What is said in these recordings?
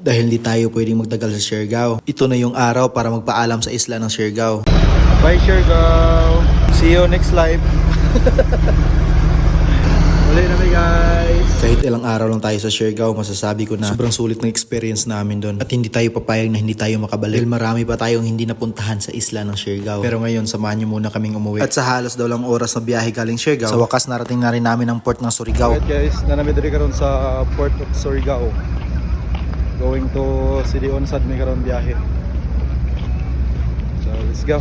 Dahil hindi tayo pwedeng magtagal sa Siargao. Ito na yung araw para magpaalam sa isla ng Siargao. Bye Siargao! See you next live! Ulit na guys! Kahit ilang araw lang tayo sa Siargao, masasabi ko na sobrang sulit ng experience namin doon. At hindi tayo papayag na hindi tayo makabalik. Dahil marami pa tayong hindi napuntahan sa isla ng Siargao. Pero ngayon, samahan niyo muna kaming umuwi. At sa halos daw lang oras na biyahe galing Siargao, sa wakas narating na rin namin ang port ng Surigao. Alright guys, nanamid rin karon sa Port of Surigao. Going to City Onsad may karon biyahe. So let's go!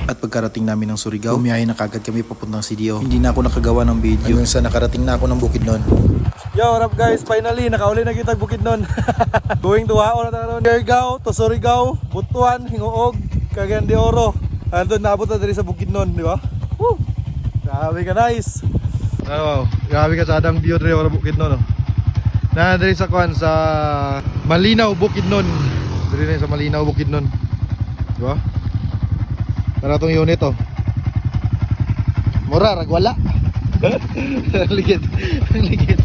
At pagkarating namin ng Surigao, bumiyahe na kagad kami papuntang CDO. Hindi na ako nakagawa ng video. Hanggang sa nakarating na ako ng Bukidnon. Yo, what up guys? Finally, nakauli na kita Bukidnon. Going to Hao na tayo. Siargao to Surigao, Butuan, Hingoog, Cagayan de Oro. Andun, naabot na dali sa Bukidnon, di ba? Woo! Grabe ka, nice! Wow, grabe ka sa adang view dali sa Bukidnon. Dali sa kuan sa Malinaw, Bukidnon. Dali na sa Malinaw, Bukidnon. Di ba? Para itong unit oh. Mura, ragwala. Ligit. Ligit.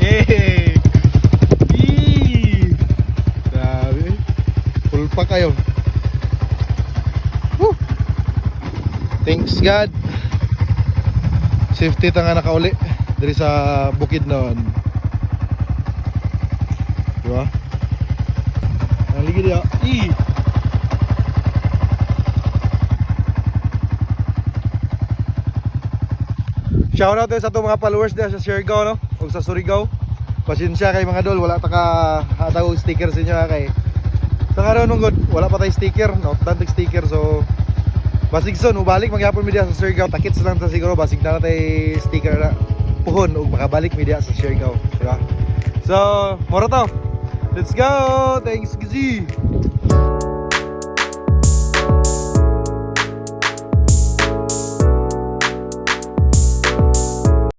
Eh. Grabe. Full pa kayo. Woo. Thanks God. Safety ta nga nakauli diri sa Bukidnon. Diba? Ang ligid ya. Shoutout sa itong mga followers dyan sa Siargao no? O sa Surigao. Pasensya kay mga dol, wala ta ka hatag sticker sa inyo kay. Sa karon nung good, wala pa tay sticker, no? Tantig sticker so basig son, ubalik magyapon mi diya sa Siargao. Takits lang ta siguro basig na tay sticker na puhon ug makabalik mi diya sa Siargao, di ba? So, moro to. Let's go. Thanks, Gizzy.